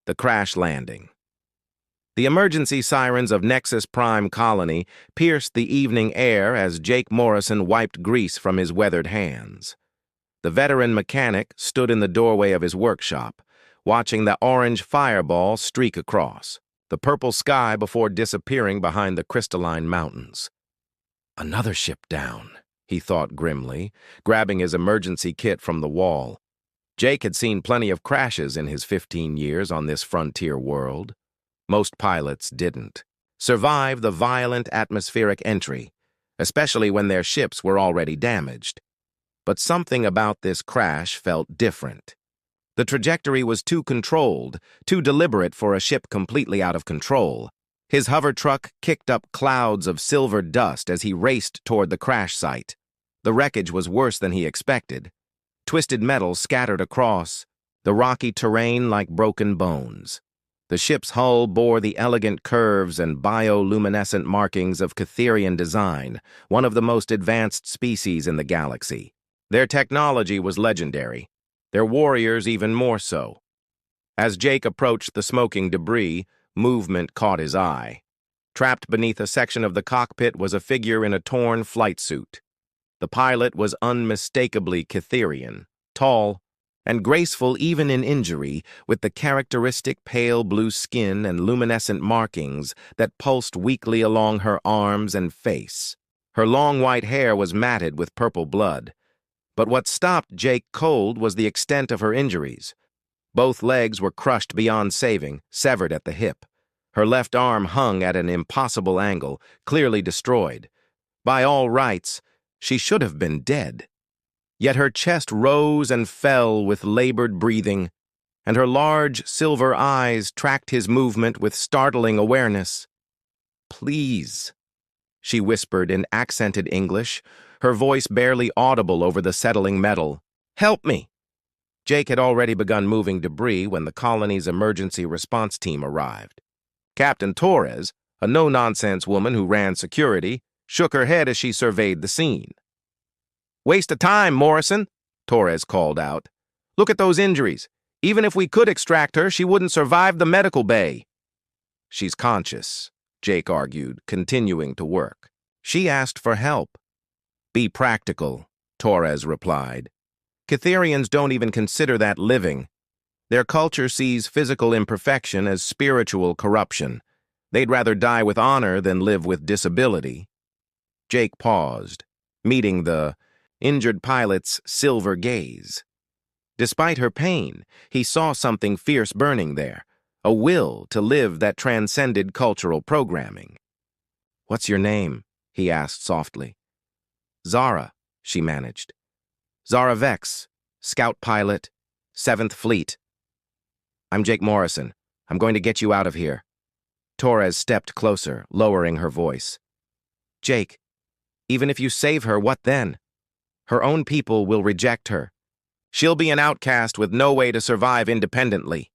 The crash landing. The emergency sirens of Nexus Prime Colony pierced the evening air as Jake Morrison wiped grease from his weathered hands. The veteran mechanic stood in the doorway of his workshop, watching the orange fireball streak across the purple sky before disappearing behind the crystalline mountains. Another ship down, he thought grimly, grabbing his emergency kit from the wall. Jake had seen plenty of crashes in his 15 years on this frontier world. Most pilots didn't survive the violent atmospheric entry, especially when their ships were already damaged. But something about this crash felt different. The trajectory was too controlled, too deliberate for a ship completely out of control. His hover truck kicked up clouds of silver dust as he raced toward the crash site. The wreckage was worse than he expected. Twisted metal scattered across the rocky terrain like broken bones. The ship's hull bore the elegant curves and bioluminescent markings of Catherian design, one of the most advanced species in the galaxy. Their technology was legendary, their warriors even more so. As Jake approached the smoking debris, movement caught his eye. Trapped beneath a section of the cockpit was a figure in a torn flight suit. The pilot was unmistakably Catherian, tall, and graceful even in injury, with the characteristic pale blue skin and luminescent markings that pulsed weakly along her arms and face. Her long white hair was matted with purple blood. But what stopped Jake cold was the extent of her injuries. Both legs were crushed beyond saving, severed at the hip. Her left arm hung at an impossible angle, clearly destroyed. By all rights, she should have been dead. Yet her chest rose and fell with labored breathing, and her large silver eyes tracked his movement with startling awareness. "Please," she whispered in accented English, her voice barely audible over the settling metal. "Help me!" Jake had already begun moving debris when the colony's emergency response team arrived. Captain Torres, a no-nonsense woman who ran security, shook her head as she surveyed the scene. "Waste of time, Morrison," Torres called out. "Look at those injuries. Even if we could extract her, she wouldn't survive the medical bay." "She's conscious," Jake argued, continuing to work. "She asked for help." "Be practical," Torres replied. "Catherians don't even consider that living. Their culture sees physical imperfection as spiritual corruption. They'd rather die with honor than live with disability." Jake paused, meeting the injured pilot's silver gaze. Despite her pain, he saw something fierce burning there, a will to live that transcended cultural programming. "What's your name?" he asked softly. "Zara," she managed. "Zara Vex, scout pilot, 7th Fleet. I'm Jake Morrison. I'm going to get you out of here." Torres stepped closer, lowering her voice. "Jake, even if you save her, what then? Her own people will reject her. She'll be an outcast with no way to survive independently."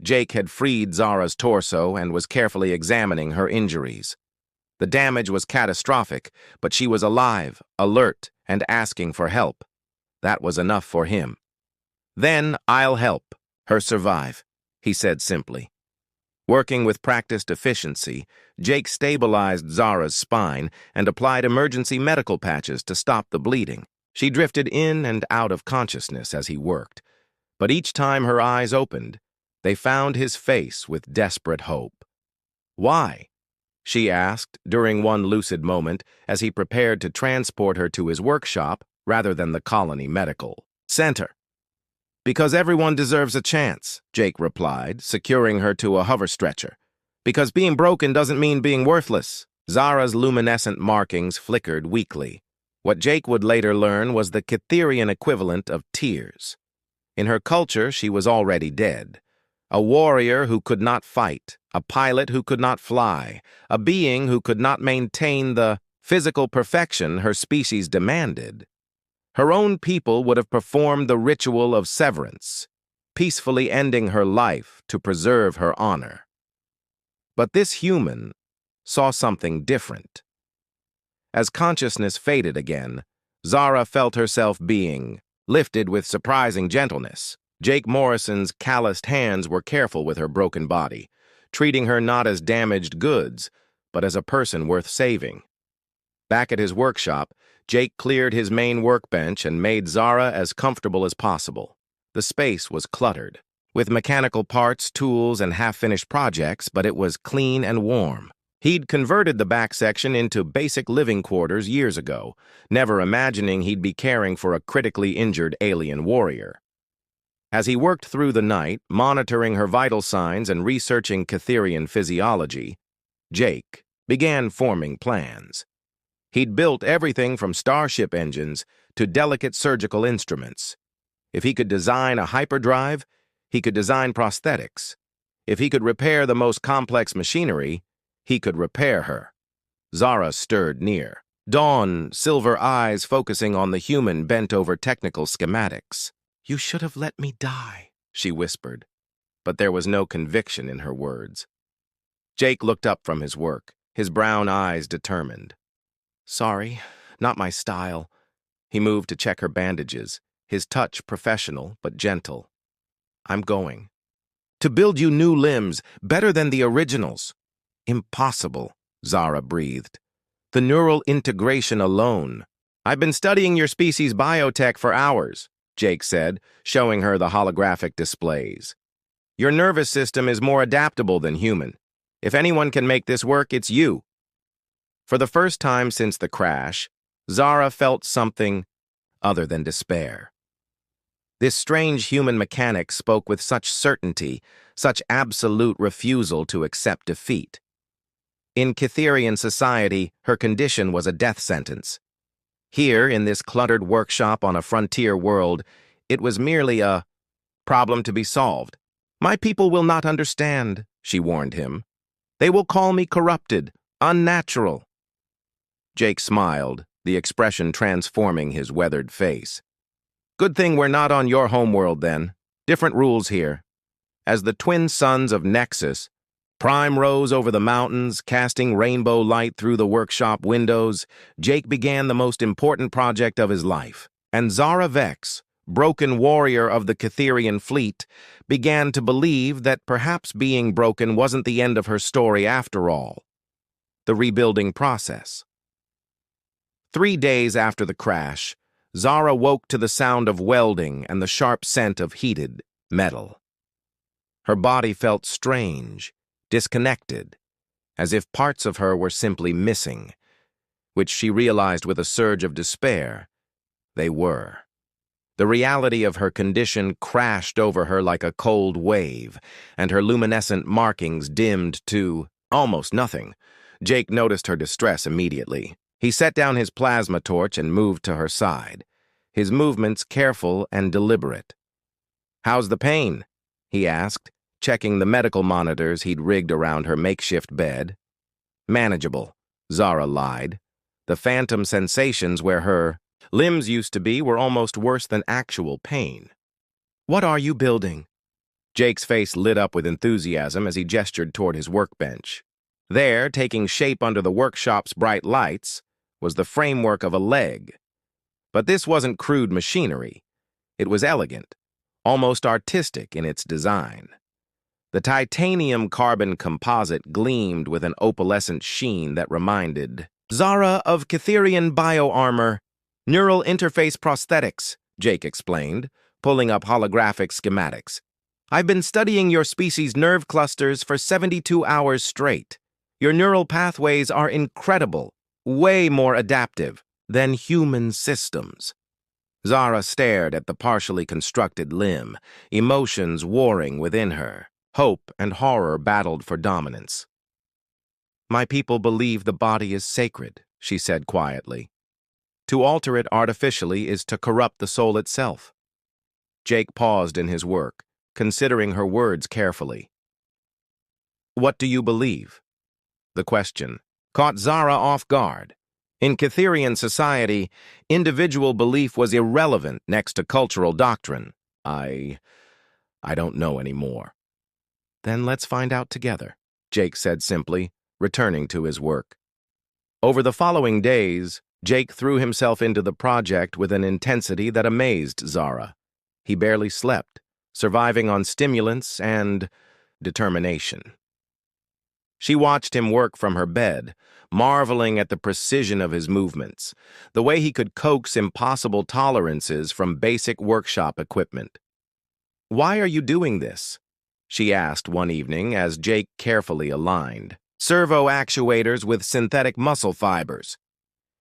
Jake had freed Zara's torso and was carefully examining her injuries. The damage was catastrophic, but she was alive, alert, and asking for help. That was enough for him. "Then I'll help her survive," he said simply. Working with practiced efficiency, Jake stabilized Zara's spine and applied emergency medical patches to stop the bleeding. She drifted in and out of consciousness as he worked, but each time her eyes opened, they found his face with desperate hope. "Why?" she asked during one lucid moment as he prepared to transport her to his workshop rather than the colony medical center. "Because everyone deserves a chance," Jake replied, securing her to a hover stretcher. "Because being broken doesn't mean being worthless." Zara's luminescent markings flickered weakly. What Jake would later learn was the Catherian equivalent of tears. In her culture, she was already dead. A warrior who could not fight, a pilot who could not fly, a being who could not maintain the physical perfection her species demanded. Her own people would have performed the ritual of severance, peacefully ending her life to preserve her honor. But this human saw something different. As consciousness faded again, Zara felt herself being lifted with surprising gentleness. Jake Morrison's calloused hands were careful with her broken body, treating her not as damaged goods, but as a person worth saving. Back at his workshop, Jake cleared his main workbench and made Zara as comfortable as possible. The space was cluttered, with mechanical parts, tools, and half-finished projects, but it was clean and warm. He'd converted the back section into basic living quarters years ago, never imagining he'd be caring for a critically injured alien warrior. As he worked through the night, monitoring her vital signs and researching Catherian physiology, Jake began forming plans. He'd built everything from starship engines to delicate surgical instruments. If he could design a hyperdrive, he could design prosthetics. If he could repair the most complex machinery, he could repair her. Zara stirred near, Dawn, silver eyes focusing on the human bent over technical schematics. "You should have let me die," she whispered, but there was no conviction in her words. Jake looked up from his work, his brown eyes determined. "Sorry, not my style." He moved to check her bandages, his touch professional but gentle. "I'm going. To build you new limbs, better than the originals." "Impossible," Zara breathed. "The neural integration alone." "I've been studying your species' biotech for hours," Jake said, showing her the holographic displays. "Your nervous system is more adaptable than human. If anyone can make this work, it's you." For the first time since the crash, Zara felt something other than despair. This strange human mechanic spoke with such certainty, such absolute refusal to accept defeat. In Catherian society, her condition was a death sentence. Here, in this cluttered workshop on a frontier world, it was merely a problem to be solved. "My people will not understand," she warned him. "They will call me corrupted, unnatural." Jake smiled, the expression transforming his weathered face. "Good thing we're not on your homeworld, then. Different rules here." As the twin suns of Nexus, Prime rose over the mountains, casting rainbow light through the workshop windows, Jake began the most important project of his life. And Zara Vex, broken warrior of the Catherian fleet, began to believe that perhaps being broken wasn't the end of her story after all. The rebuilding process. 3 days after the crash, Zara woke to the sound of welding and the sharp scent of heated metal. Her body felt strange, disconnected, as if parts of her were simply missing, which she realized with a surge of despair they were. The reality of her condition crashed over her like a cold wave, and her luminescent markings dimmed to almost nothing. Jake noticed her distress immediately. He set down his plasma torch and moved to her side, his movements careful and deliberate. "How's the pain?" he asked, checking the medical monitors he'd rigged around her makeshift bed. "Manageable," Zara lied. The phantom sensations where her limbs used to be were almost worse than actual pain. "What are you building?" Jake's face lit up with enthusiasm as he gestured toward his workbench. There, taking shape under the workshop's bright lights, was the framework of a leg. But this wasn't crude machinery. It was elegant, almost artistic in its design. The titanium carbon composite gleamed with an opalescent sheen that reminded Zara of Catherian bioarmor, neural interface prosthetics, Jake explained, pulling up holographic schematics. "I've been studying your species' nerve clusters for 72 hours straight. Your neural pathways are incredible, way more adaptive than human systems." Zara stared at the partially constructed limb, emotions warring within her. Hope and horror battled for dominance. "My people believe the body is sacred," she said quietly. "To alter it artificially is to corrupt the soul itself." Jake paused in his work, considering her words carefully. "What do you believe?" The question caught Zara off guard. In Catherian society, individual belief was irrelevant next to cultural doctrine. I don't know anymore." "Then let's find out together," Jake said simply, returning to his work. Over the following days, Jake threw himself into the project with an intensity that amazed Zara. He barely slept, surviving on stimulants and determination. She watched him work from her bed, marveling at the precision of his movements, the way he could coax impossible tolerances from basic workshop equipment. "Why are you doing this?" she asked one evening as Jake carefully aligned servo actuators with synthetic muscle fibers.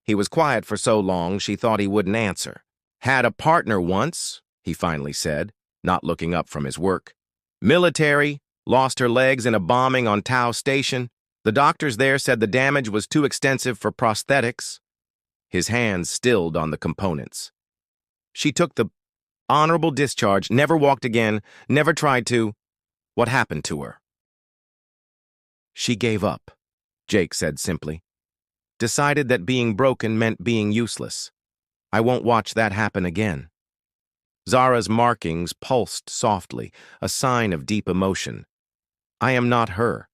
He was quiet for so long she thought he wouldn't answer. "Had a partner once," he finally said, not looking up from his work. "Military, lost her legs in a bombing on Tau Station. The doctors there said the damage was too extensive for prosthetics." His hands stilled on the components. "She took the honorable discharge, never walked again, never tried to. What happened to her?" "She gave up," Jake said simply. "Decided that being broken meant being useless. I won't watch that happen again." Zara's markings pulsed softly, a sign of deep emotion. "I am not her."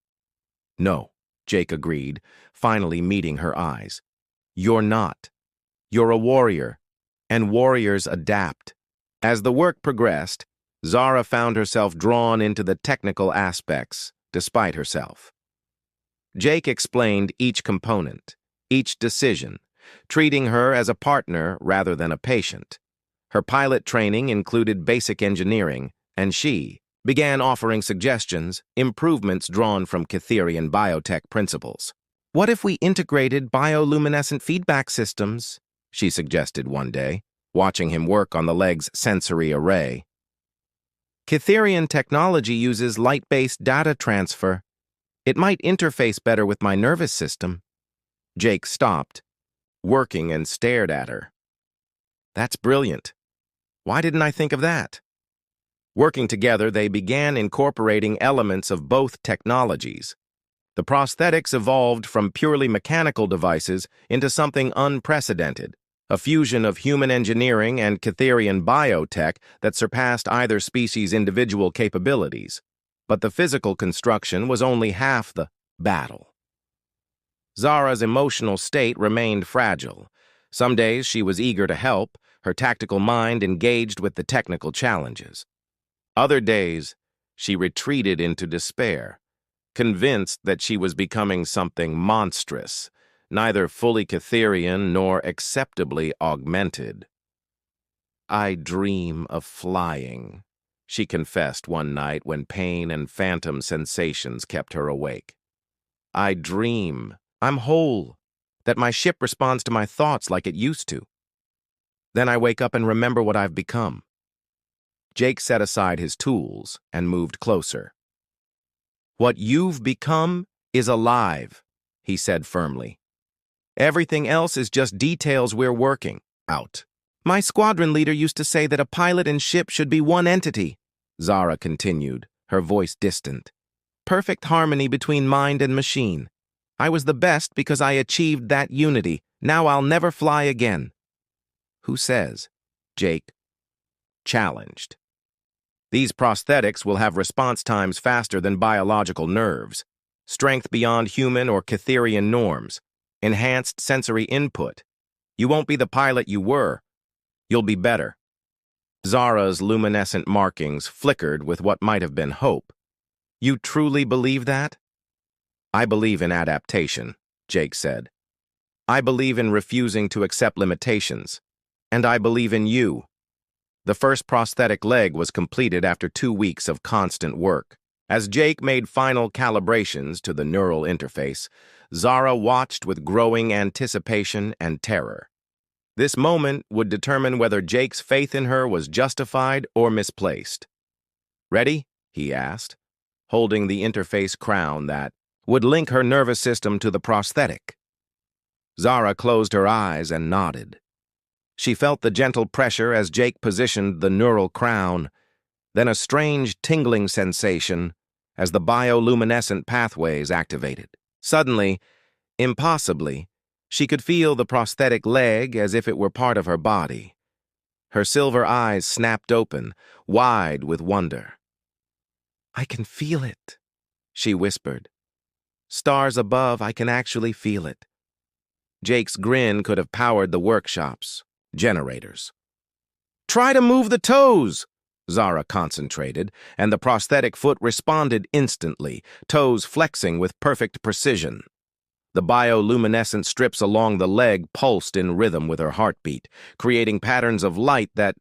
"No," Jake agreed, finally meeting her eyes. "You're not. You're a warrior, and warriors adapt." As the work progressed, Zara found herself drawn into the technical aspects, despite herself. Jake explained each component, each decision, treating her as a partner rather than a patient. Her pilot training included basic engineering, and she began offering suggestions, improvements drawn from Cytherian biotech principles. "What if we integrated bioluminescent feedback systems?" she suggested one day, watching him work on the leg's sensory array. "Cytherian technology uses light-based data transfer. It might interface better with my nervous system." Jake stopped, working, and stared at her. "That's brilliant. Why didn't I think of that?" Working together, they began incorporating elements of both technologies. The prosthetics evolved from purely mechanical devices into something unprecedented, a fusion of human engineering and Cytherian biotech that surpassed either species' individual capabilities. But the physical construction was only half the battle. Zara's emotional state remained fragile. Some days she was eager to help, her tactical mind engaged with the technical challenges. Other days, she retreated into despair, convinced that she was becoming something monstrous, neither fully Cytherian nor acceptably augmented. "I dream of flying," she confessed one night when pain and phantom sensations kept her awake. "I dream I'm whole, that my ship responds to my thoughts like it used to. Then I wake up and remember what I've become." Jake set aside his tools and moved closer. "What you've become is alive," he said firmly. "Everything else is just details we're working out." "My squadron leader used to say that a pilot and ship should be one entity," Zara continued, her voice distant. "Perfect harmony between mind and machine. I was the best because I achieved that unity. Now I'll never fly again." "Who says?" Jake challenged. "These prosthetics will have response times faster than biological nerves, strength beyond human or Cytherian norms, enhanced sensory input. You won't be the pilot you were. You'll be better." Zara's luminescent markings flickered with what might have been hope. "You truly believe that?" "I believe in adaptation," Jake said. "I believe in refusing to accept limitations. And I believe in you." The first prosthetic leg was completed after 2 weeks of constant work. As Jake made final calibrations to the neural interface, Zara watched with growing anticipation and terror. This moment would determine whether Jake's faith in her was justified or misplaced. "Ready?" he asked, holding the interface crown that would link her nervous system to the prosthetic. Zara closed her eyes and nodded. She felt the gentle pressure as Jake positioned the neural crown, then a strange tingling sensation as the bioluminescent pathways activated. Suddenly, impossibly, she could feel the prosthetic leg as if it were part of her body. Her silver eyes snapped open, wide with wonder. "I can feel it," she whispered. "Stars above, I can actually feel it." Jake's grin could have powered the workshop's generators. "Try to move the toes!" Zara concentrated, and the prosthetic foot responded instantly, toes flexing with perfect precision. The bioluminescent strips along the leg pulsed in rhythm with her heartbeat, creating patterns of light that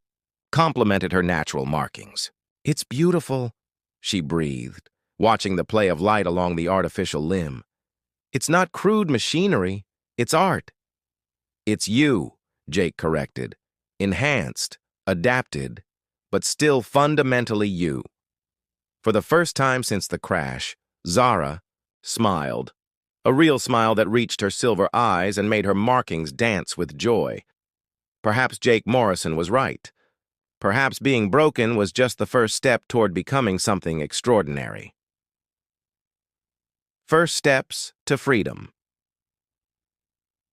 complemented her natural markings. "It's beautiful," she breathed, watching the play of light along the artificial limb. "It's not crude machinery, it's art." "It's you," Jake corrected. "Enhanced, adapted, but still fundamentally you." For the first time since the crash, Zara smiled. A real smile that reached her silver eyes and made her markings dance with joy. Perhaps Jake Morrison was right. Perhaps being broken was just the first step toward becoming something extraordinary. First steps to freedom.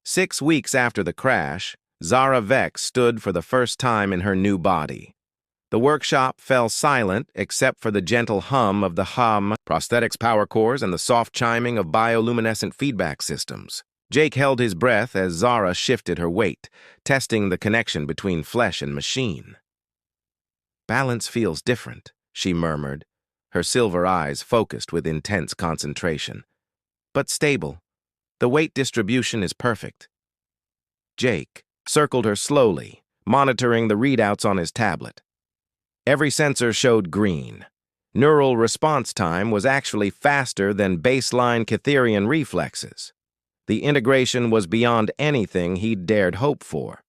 6 weeks after the crash, Zara Vex stood for the first time in her new body. The workshop fell silent except for the gentle hum of the prosthetics power cores and the soft chiming of bioluminescent feedback systems. Jake held his breath as Zara shifted her weight, testing the connection between flesh and machine. "Balance feels different," she murmured, her silver eyes focused with intense concentration. "But stable. The weight distribution is perfect." Jake circled her slowly, monitoring the readouts on his tablet. Every sensor showed green. Neural response time was actually faster than baseline Cytherian reflexes. The integration was beyond anything he'd dared hope for.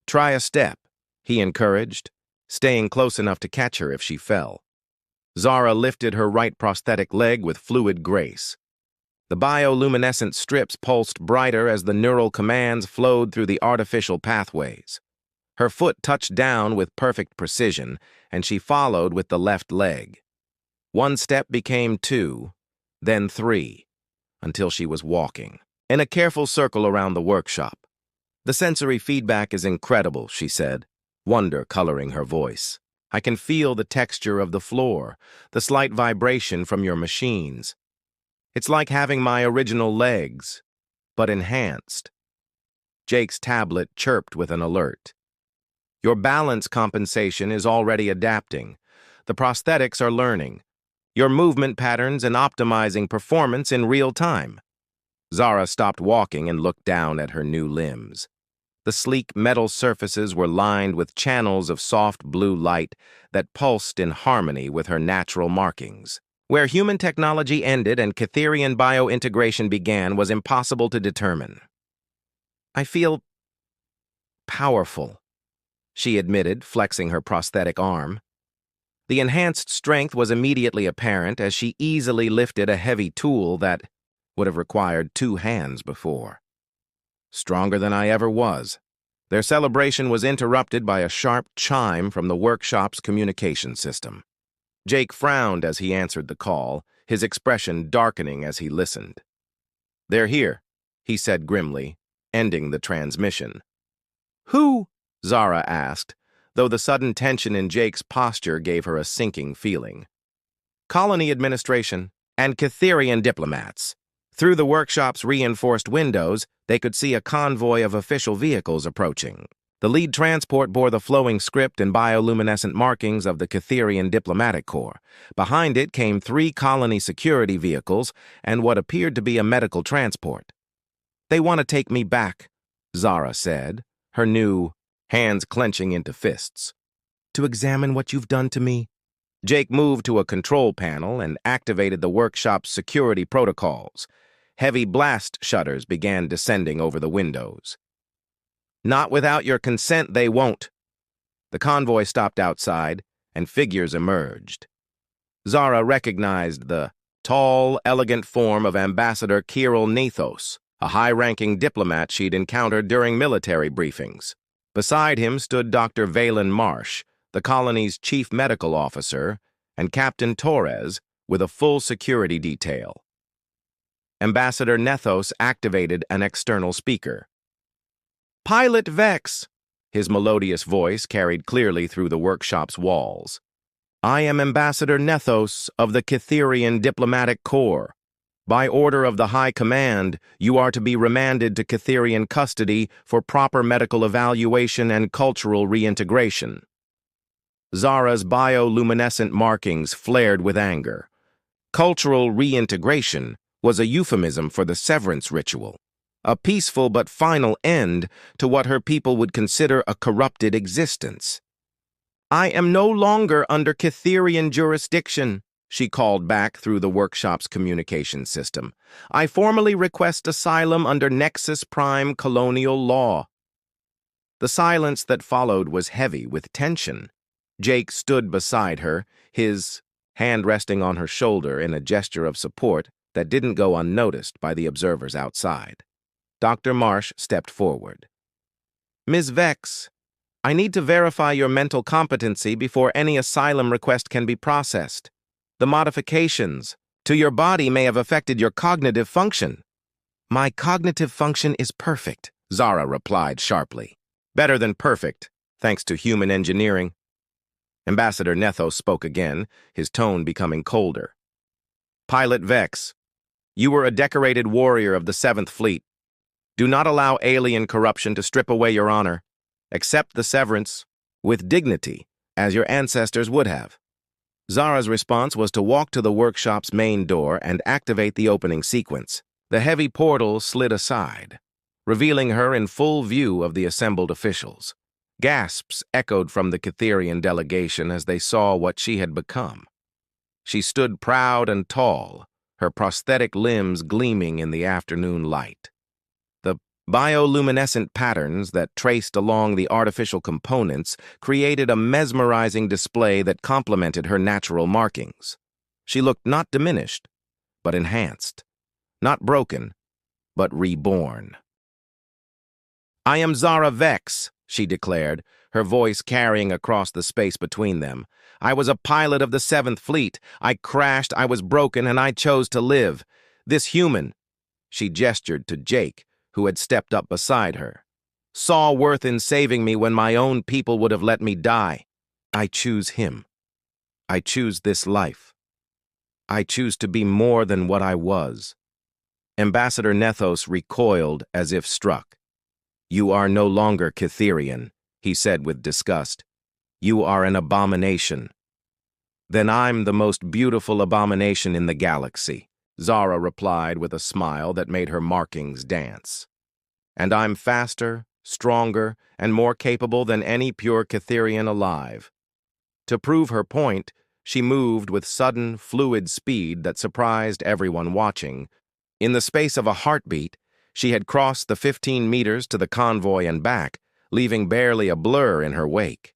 "Try a step," he encouraged, staying close enough to catch her if she fell. Zara lifted her right prosthetic leg with fluid grace. The bioluminescent strips pulsed brighter as the neural commands flowed through the artificial pathways. Her foot touched down with perfect precision, and she followed with the left leg. One step became 2, then 3, until she was walking, in a careful circle around the workshop. "The sensory feedback is incredible," she said, wonder coloring her voice. "I can feel the texture of the floor, the slight vibration from your machines. It's like having my original legs, but enhanced." Jake's tablet chirped with an alert. "Your balance compensation is already adapting. The prosthetics are learning your movement patterns and optimizing performance in real time." Zara stopped walking and looked down at her new limbs. The sleek metal surfaces were lined with channels of soft blue light that pulsed in harmony with her natural markings. Where human technology ended and Cytherian biointegration began was impossible to determine. "I feel powerful," she admitted, flexing her prosthetic arm. The enhanced strength was immediately apparent as she easily lifted a heavy tool that would have required 2 hands before. "Stronger than I ever was." Their celebration was interrupted by a sharp chime from the workshop's communication system. Jake frowned as he answered the call, his expression darkening as he listened. "They're here," he said grimly, ending the transmission. "Who?" Zara asked, though the sudden tension in Jake's posture gave her a sinking feeling. "Colony administration and Cytherian diplomats." Through the workshop's reinforced windows, they could see a convoy of official vehicles approaching. The lead transport bore the flowing script and bioluminescent markings of the Cytherian Diplomatic Corps. Behind it came 3 colony security vehicles and what appeared to be a medical transport. "They want to take me back," Zara said, her new hands clenching into fists. "To examine what you've done to me." Jake moved to a control panel and activated the workshop's security protocols. Heavy blast shutters began descending over the windows. "Not without your consent, they won't." The convoy stopped outside, and figures emerged. Zara recognized the tall, elegant form of Ambassador Kirill Nethos, a high-ranking diplomat she'd encountered during military briefings. Beside him stood Dr. Valen Marsh, the colony's chief medical officer, and Captain Torres, with a full security detail. Ambassador Nethos activated an external speaker. "Pilot Vex," his melodious voice carried clearly through the workshop's walls. "I am Ambassador Nethos of the Cytherian Diplomatic Corps. By order of the High Command, you are to be remanded to Cytherian custody for proper medical evaluation and cultural reintegration." Zara's bioluminescent markings flared with anger. Cultural reintegration was a euphemism for the severance ritual, a peaceful but final end to what her people would consider a corrupted existence. "I am no longer under Cytherian jurisdiction," she called back through the workshop's communication system. "I formally request asylum under Nexus Prime colonial law." The silence that followed was heavy with tension. Jake stood beside her, his hand resting on her shoulder in a gesture of support that didn't go unnoticed by the observers outside. Dr. Marsh stepped forward. "Ms. Vex, I need to verify your mental competency before any asylum request can be processed. The modifications to your body may have affected your cognitive function." "My cognitive function is perfect," Zara replied sharply. "Better than perfect, thanks to human engineering." Ambassador Nethos spoke again, his tone becoming colder. "Pilot Vex, you were a decorated warrior of the 7th Fleet. Do not allow alien corruption to strip away your honor. Accept the severance with dignity, as your ancestors would have." Zara's response was to walk to the workshop's main door and activate the opening sequence. The heavy portal slid aside, revealing her in full view of the assembled officials. Gasps echoed from the Cytherian delegation as they saw what she had become. She stood proud and tall, her prosthetic limbs gleaming in the afternoon light. The bioluminescent patterns that traced along the artificial components created a mesmerizing display that complemented her natural markings. She looked not diminished, but enhanced, not broken, but reborn. "I am Zara Vex," she declared, her voice carrying across the space between them. "I was a pilot of the 7th Fleet. I crashed, I was broken, and I chose to live. This human," she gestured to Jake, who had stepped up beside her, "saw worth in saving me when my own people would have let me die. I choose him. I choose this life. I choose to be more than what I was." Ambassador Nethos recoiled as if struck. "You are no longer Cytherian," he said with disgust. "You are an abomination." "Then I'm the most beautiful abomination in the galaxy," Zara replied with a smile that made her markings dance. "And I'm faster, stronger, and more capable than any pure Cytherian alive." To prove her point, she moved with sudden, fluid speed that surprised everyone watching. In the space of a heartbeat, she had crossed the 15 meters to the convoy and back, leaving barely a blur in her wake.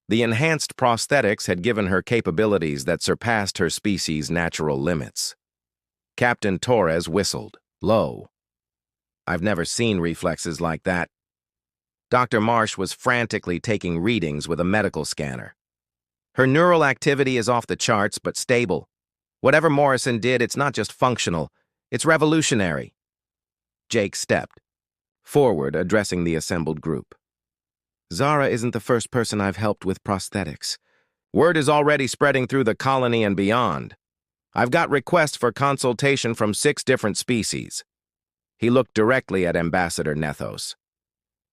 The enhanced prosthetics had given her capabilities that surpassed her species' natural limits. Captain Torres whistled, low. "I've never seen reflexes like that." Dr. Marsh was frantically taking readings with a medical scanner. "Her neural activity is off the charts, but stable. Whatever Morrison did, it's not just functional, it's revolutionary." Jake stepped forward, addressing the assembled group. "Zara isn't the first person I've helped with prosthetics. Word is already spreading through the colony and beyond. I've got requests for consultation from 6 different species." He looked directly at Ambassador Nethos.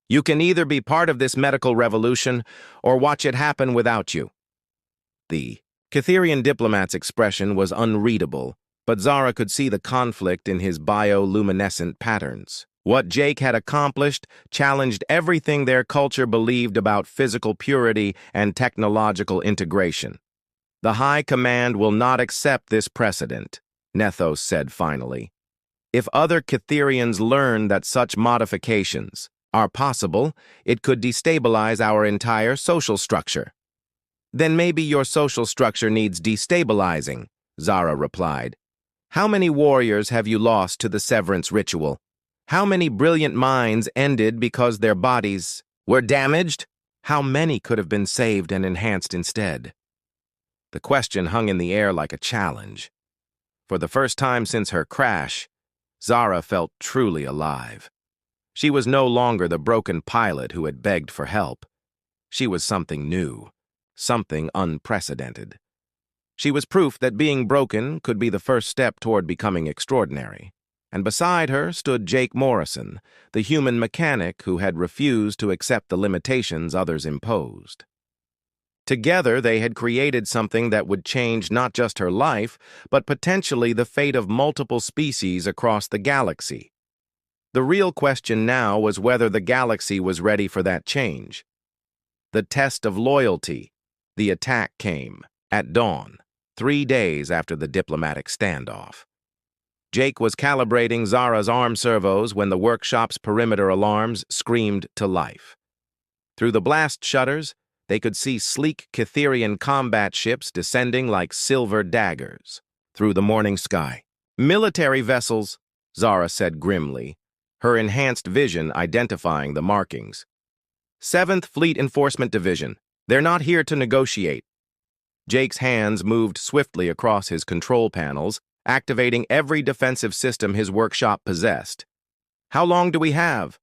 "You can either be part of this medical revolution or watch it happen without you." The Cytherian diplomat's expression was unreadable, but Zara could see the conflict in his bioluminescent patterns. What Jake had accomplished challenged everything their culture believed about physical purity and technological integration. "The High Command will not accept this precedent," Nethos said finally. "If other Cytherians learn that such modifications are possible, it could destabilize our entire social structure." "Then maybe your social structure needs destabilizing," Zara replied. "How many warriors have you lost to the severance ritual? How many brilliant minds ended because their bodies were damaged? How many could have been saved and enhanced instead?" The question hung in the air like a challenge. For the first time since her crash, Zara felt truly alive. She was no longer the broken pilot who had begged for help. She was something new, something unprecedented. She was proof that being broken could be the first step toward becoming extraordinary. And beside her stood Jake Morrison, the human mechanic who had refused to accept the limitations others imposed. Together, they had created something that would change not just her life, but potentially the fate of multiple species across the galaxy. The real question now was whether the galaxy was ready for that change. The test of loyalty. The attack came, at dawn, 3 days after the diplomatic standoff. Jake was calibrating Zara's arm servos when the workshop's perimeter alarms screamed to life. Through the blast shutters, they could see sleek Cytherian combat ships descending like silver daggers through the morning sky. "Military vessels," Zara said grimly, her enhanced vision identifying the markings. "7th Fleet Enforcement Division. They're not here to negotiate." Jake's hands moved swiftly across his control panels, activating every defensive system his workshop possessed. "How long do we have?"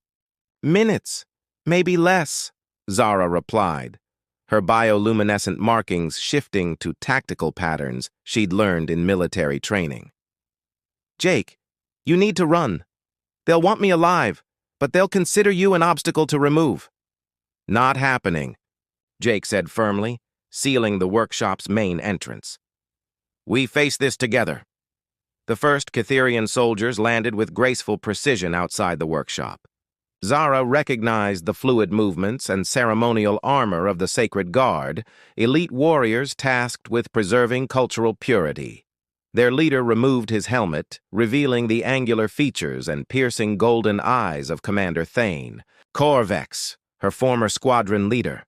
"Minutes, maybe less," Zara replied, her bioluminescent markings shifting to tactical patterns she'd learned in military training. "Jake, you need to run. They'll want me alive, but they'll consider you an obstacle to remove." "Not happening," Jake said firmly, sealing the workshop's main entrance. "We face this together." The first Cytherian soldiers landed with graceful precision outside the workshop. Zara recognized the fluid movements and ceremonial armor of the Sacred Guard, elite warriors tasked with preserving cultural purity. Their leader removed his helmet, revealing the angular features and piercing golden eyes of Commander Thane, Corvex, her former squadron leader.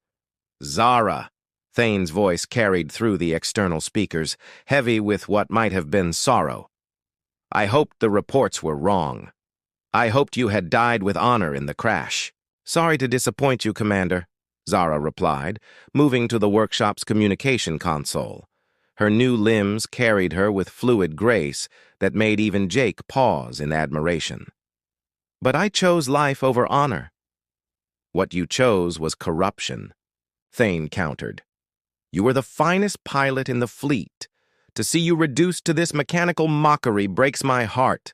"Zara," Thane's voice carried through the external speakers, heavy with what might have been sorrow. "I hoped the reports were wrong. I hoped you had died with honor in the crash." "Sorry to disappoint you, Commander," Zara replied, moving to the workshop's communication console. Her new limbs carried her with fluid grace that made even Jake pause in admiration. "But I chose life over honor." "What you chose was corruption," Thane countered. "You were the finest pilot in the fleet. To see you reduced to this mechanical mockery breaks my heart."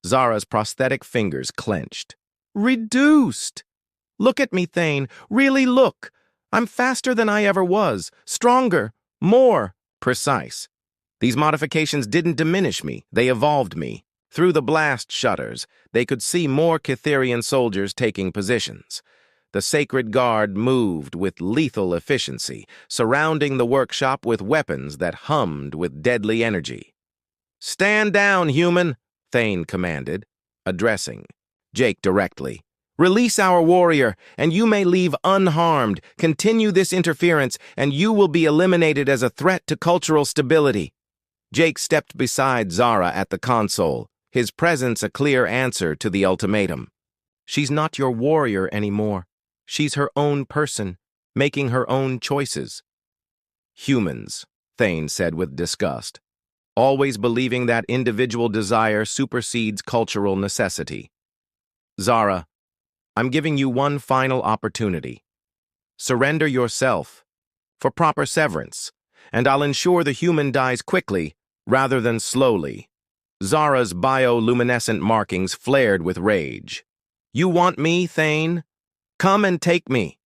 Zara's prosthetic fingers clenched. "Reduced! Look at me, Thane. Really look. I'm faster than I ever was. Stronger. More precise. These modifications didn't diminish me. They evolved me." Through the blast shutters, they could see more Cytherian soldiers taking positions. The Sacred Guard moved with lethal efficiency, surrounding the workshop with weapons that hummed with deadly energy. "Stand down, human," Thane commanded, addressing Jake directly. "Release our warrior, and you may leave unharmed. Continue this interference, and you will be eliminated as a threat to cultural stability." Jake stepped beside Zara at the console, his presence a clear answer to the ultimatum. "She's not your warrior anymore. She's her own person, making her own choices." "Humans," Thane said with disgust, "always believing that individual desire supersedes cultural necessity." "Zara, I'm giving you one final opportunity. Surrender yourself for proper severance, and I'll ensure the human dies quickly rather than slowly." Zara's bioluminescent markings flared with rage. "You want me, Thane? Come and take me."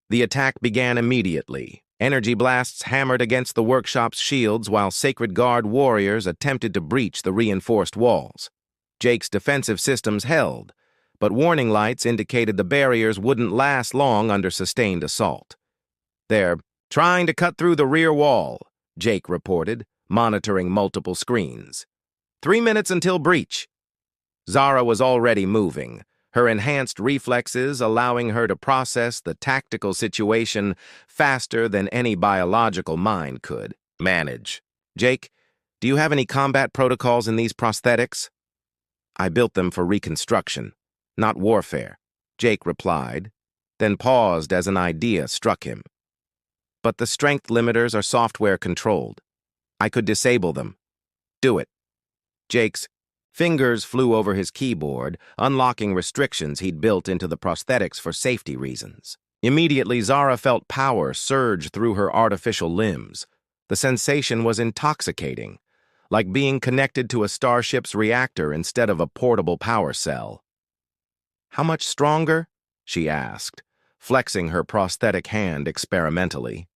The attack began immediately. Energy blasts hammered against the workshop's shields while Sacred Guard warriors attempted to breach the reinforced walls. Jake's defensive systems held, but warning lights indicated the barriers wouldn't last long under sustained assault. "They're trying to cut through the rear wall," Jake reported, monitoring multiple screens. 3 minutes until breach." Zara was already moving, her enhanced reflexes allowing her to process the tactical situation faster than any biological mind could manage. "Jake, do you have any combat protocols in these prosthetics?" "I built them for reconstruction, not warfare," Jake replied, then paused as an idea struck him. "But the strength limiters are software-controlled. I could disable them." "Do it." Jake's fingers flew over his keyboard, unlocking restrictions he'd built into the prosthetics for safety reasons. Immediately, Zara felt power surge through her artificial limbs. The sensation was intoxicating, like being connected to a starship's reactor instead of a portable power cell. "How much stronger?" she asked, flexing her prosthetic hand experimentally.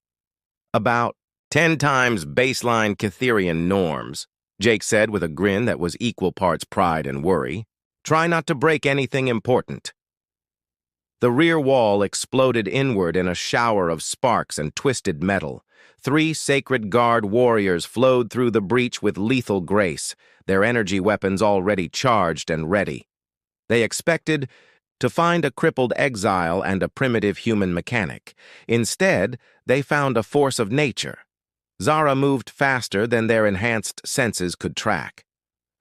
About 10 times baseline Cytherian norms, Jake said with a grin that was equal parts pride and worry. Try not to break anything important. The rear wall exploded inward in a shower of sparks and twisted metal. 3 sacred guard warriors flowed through the breach with lethal grace, their energy weapons already charged and ready. They expected to find a crippled exile and a primitive human mechanic. Instead, they found a force of nature. Zara moved faster than their enhanced senses could track.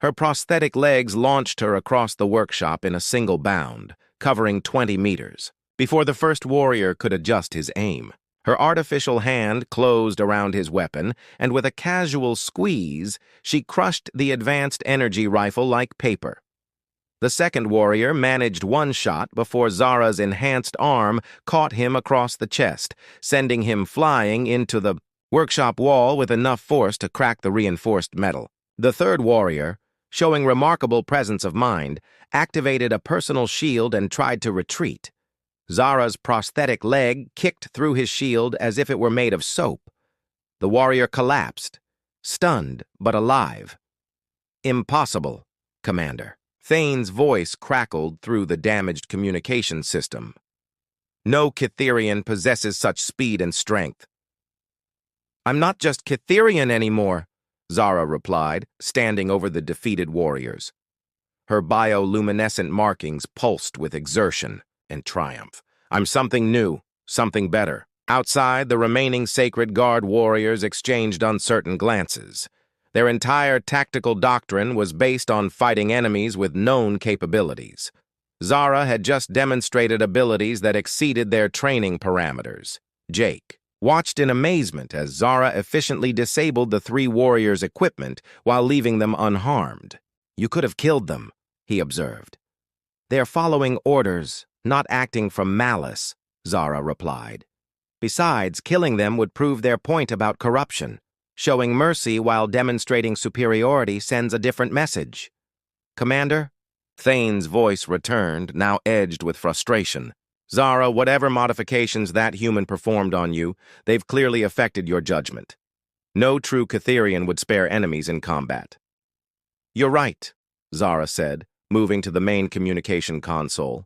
Her prosthetic legs launched her across the workshop in a single bound, covering 20 meters, before the first warrior could adjust his aim. Her artificial hand closed around his weapon, and with a casual squeeze, she crushed the advanced energy rifle like paper. The second warrior managed one shot before Zara's enhanced arm caught him across the chest, sending him flying into the workshop wall with enough force to crack the reinforced metal. The third warrior, showing remarkable presence of mind, activated a personal shield and tried to retreat. Zara's prosthetic leg kicked through his shield as if it were made of soap. The warrior collapsed, stunned but alive. "Impossible, Commander." Thane's voice crackled through the damaged communication system. "No Cytherian possesses such speed and strength." "I'm not just Cytherian anymore," Zara replied, standing over the defeated warriors. Her bioluminescent markings pulsed with exertion and triumph. "I'm something new, something better." Outside, the remaining Sacred Guard warriors exchanged uncertain glances. Their entire tactical doctrine was based on fighting enemies with known capabilities. Zara had just demonstrated abilities that exceeded their training parameters. Jake watched in amazement as Zara efficiently disabled the 3 warriors' equipment while leaving them unharmed. "You could have killed them," he observed. "They're following orders, not acting from malice," Zara replied. "Besides, killing them would prove their point about corruption. Showing mercy while demonstrating superiority sends a different message." "Commander?" Thane's voice returned, now edged with frustration. "Zara, whatever modifications that human performed on you, they've clearly affected your judgment. No true Cytherian would spare enemies in combat." "You're right," Zara said, moving to the main communication console.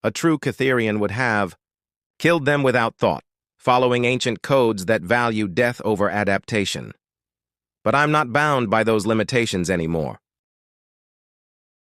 "A true Cytherian would have killed them without thought, following ancient codes that value death over adaptation. But I'm not bound by those limitations anymore.